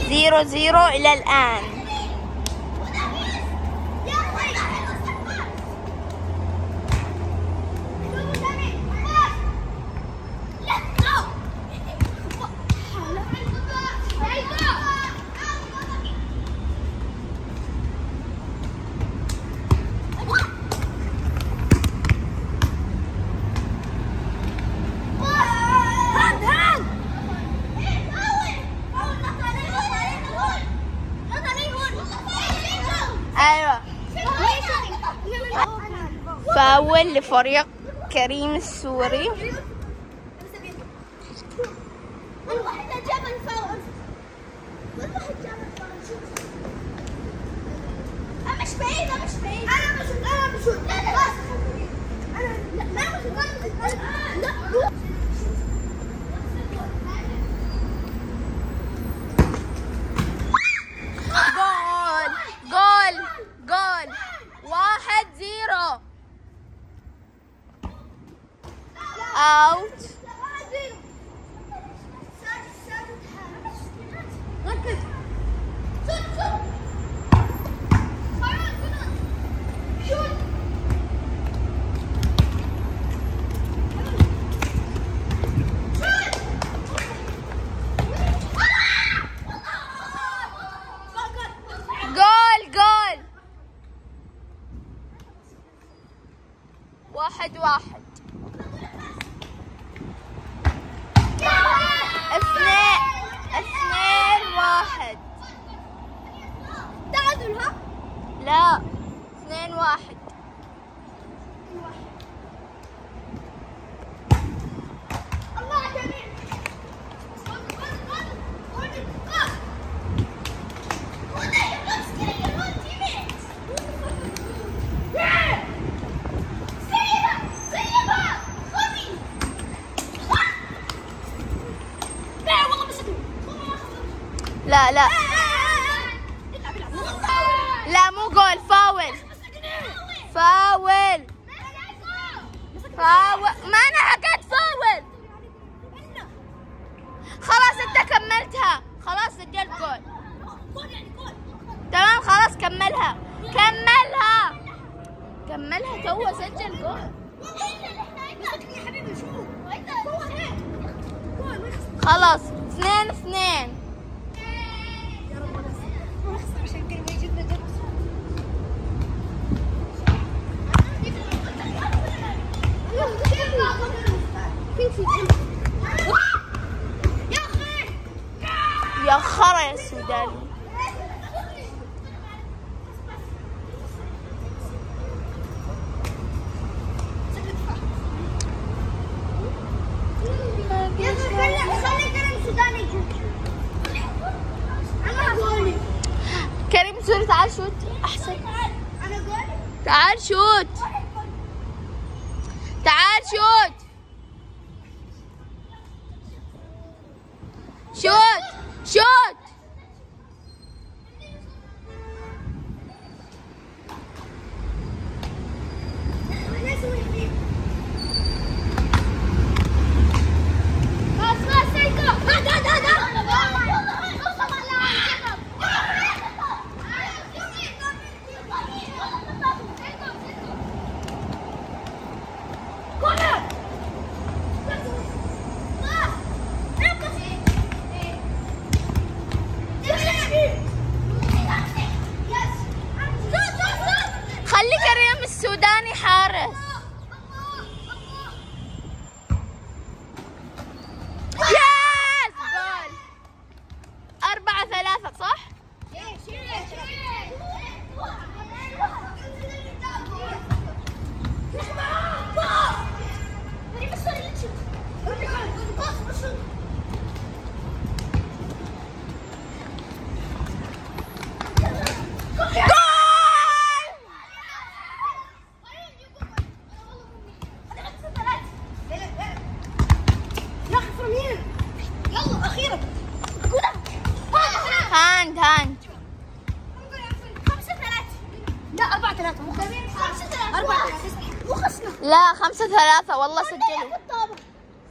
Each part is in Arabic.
0-0 إلى الآن. أيوة، فاول لفريق كريم السوري. جول 1-0 اوت. جول 1-1. 2-1. تعادل ها؟ لا، 2-1. الله جميل. لا لا لا، مو جول، فاول. ما انا حكيت فاول. خلاص انت كملتها، خلاص سجلت جول. تمام خلاص كملها تو سجل جول. خلاص 2-2. يا خرا يا السوداني. كريم سوري، تعال شوت احسن. تعال شوت. خلي كريم السوداني حارس. ياس جول. 4-3 صح؟ هاند 5-3. لا 4-3. مو 5-3. 4-3 وخسنا. لا 5-3 والله. سجلوا. والله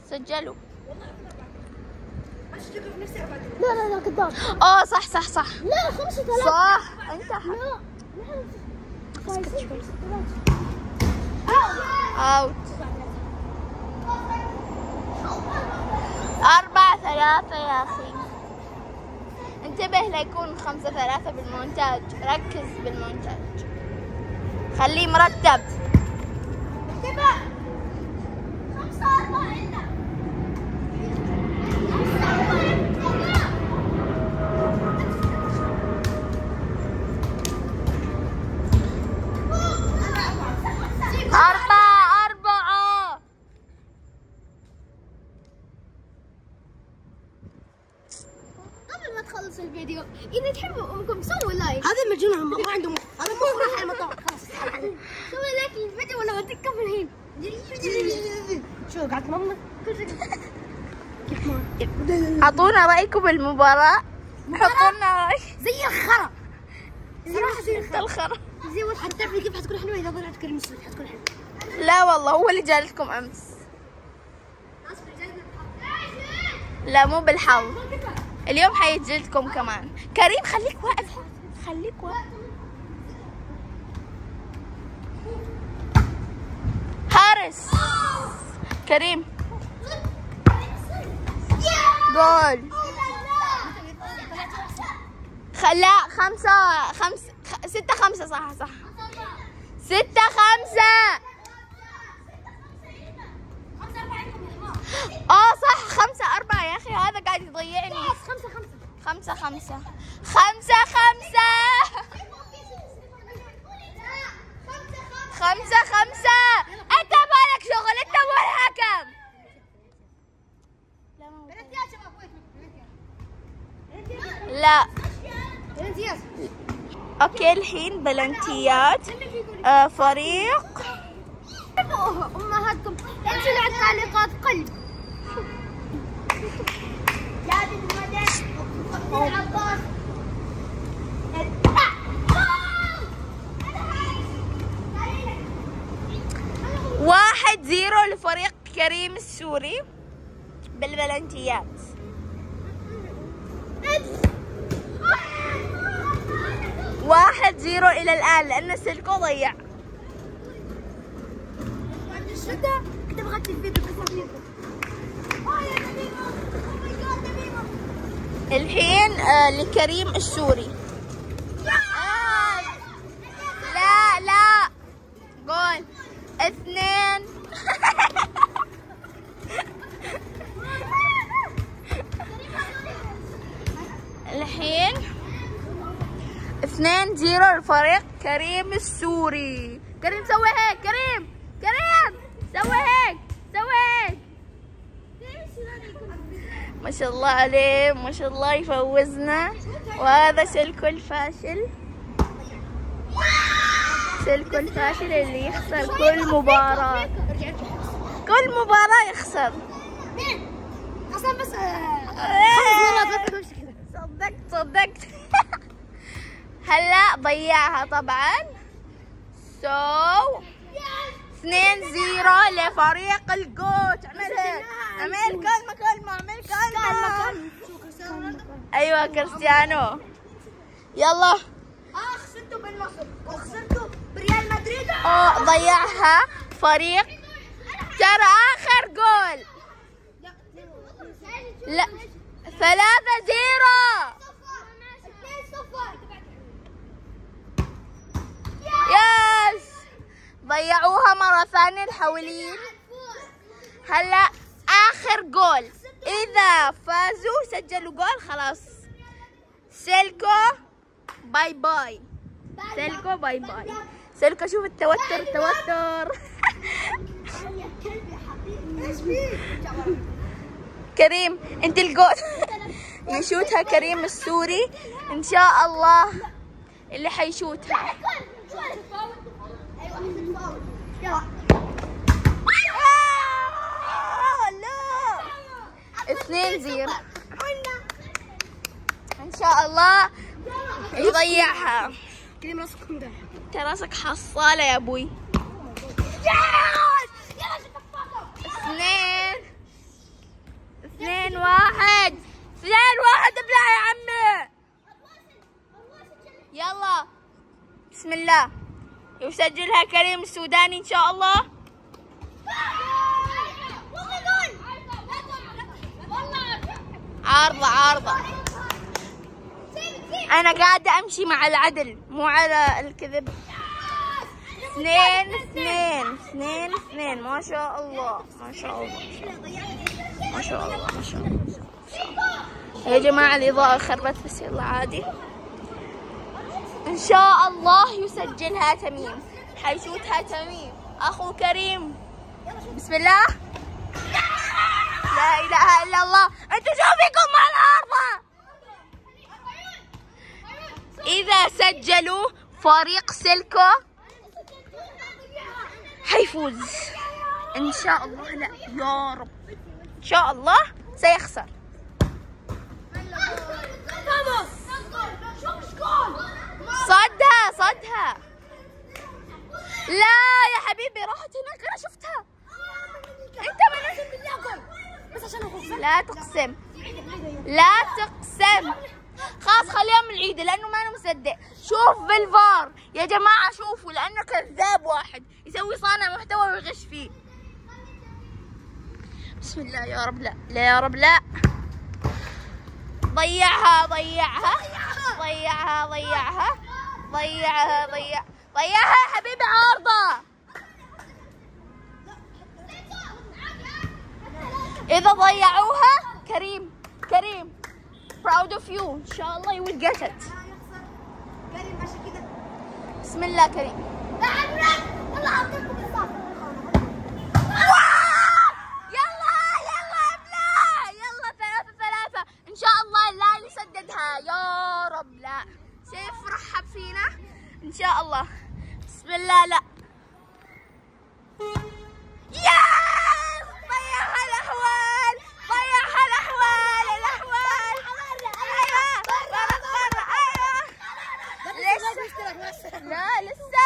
سجلوا. اشتغل في نفسي 4-3. لا كذاب. صح. لا 5-3. صح انت. لا. اوت. 4-3 يا اخي. انتبه لا يكون 5-3 بالمونتاج، ركز بالمونتاج خليه مرتب. انتبه 5-4 عندنا. 4-4. قبل ما تخلص الفيديو إذا تحبوا أمكم سووا لايك. هذا مجنون ما عنده مخ، هذا مخ راح المطار خلاص. سووا لايك للفيديو ولا وديكم الحين. شو قاعد تمنى؟ كيف ما؟ اعطونا رايكم بالمباراة. حطوا لنا راي. زي الخرا. صراحة زي الخرا. زي حتى تعرفي كيف حتكون حلوة إذا طلعت كريم السود حتكون حلوة. لا والله هو اللي جالتكم امس. لا مو بالحظ، اليوم حيتجلدكم كمان. كريم خليك واقف، خليك واقف. حارس كريم. جول. لا 6-5 صح 6-5. صح 5-4 يا اخي، هذا قاعد يضيعني. 5-5. انت مالك شغل، انت مو الحكم. لا اوكي الحين بلنتيات. فريق. امهاتكم انزلوا على التعليقات قلب. عباس 1-0 لفريق كريم السوري بالبلنتيات. 1-0 إلى الآن لأن سلكو ضيع. كنت بغطي الفيديو الحين لكريم السوري. لا جول 2. الحين 2-0 لفريق كريم السوري. كريم سوي هيك. كريم سوي هيك. ما شاء الله عليه، ما شاء الله يفوزنا. وهذا سلكو الفاشل، اللي يخسر كل مباراة يخسر. اصلا بس صدقت. هلا ضيعها طبعا. 2-0 لفريق الجوت. اعمل كلمة. ايوه كريستيانو. يلا. خسرتوا بالنصر وخسرتوا بريال مدريد. ضيعها فريق. ترى اخر جول. لا 3-0. يس ضيعوها مرة ثانية الحولين. هلا آخر جول، إذا فازوا سجلوا جول خلاص سلكو باي باي. سلكو شوف التوتر. كريم انت الجول. يشوتها كريم السوري ان شاء الله اللي حيشوتها. 2-0 ان شاء الله يضيعها. كريم راسكم ده. انت راسك حصالة يا ابوي. 2-1. 2 1 ابلع يا عمي. يلا بسم الله. يسجلها كريم السوداني ان شاء الله. عارضة. انا قاعدة امشي مع العدل مو على الكذب. 2 ما شاء الله. يا جماعة الإضاءة خربت بس يلا عادي. إن شاء الله يسجلها تميم. حيشوتها تميم أخو كريم. بسم الله. لا إله إلا الله. أنتوا شو فيكم مع العارضة؟ إذا سجلوا فريق سيلكو حيفوز إن شاء الله. لا يا رب إن شاء الله سيخسر. صدها. لا يا حبيبي راحت هناك انا شفتها. انت لا تقسم. خلاص خليها من العيد لانه ما انا مصدق. شوف بالفار يا جماعه شوفوا لانه كذاب واحد يسوي صانع محتوى ويغش فيه. بسم الله يا رب. لا يا رب لا. ضيعها يا حبيبي. عارضة. إذا ضيعوها كريم proud of you إن شاء الله you will get it. بسم الله كريم. ثلاثة إن شاء الله. لا يسددها يا رب. لا سيف رحب فينا إن شاء الله. بسم الله. لا ياس ضيعها الأحوال. أيوة. لا لسه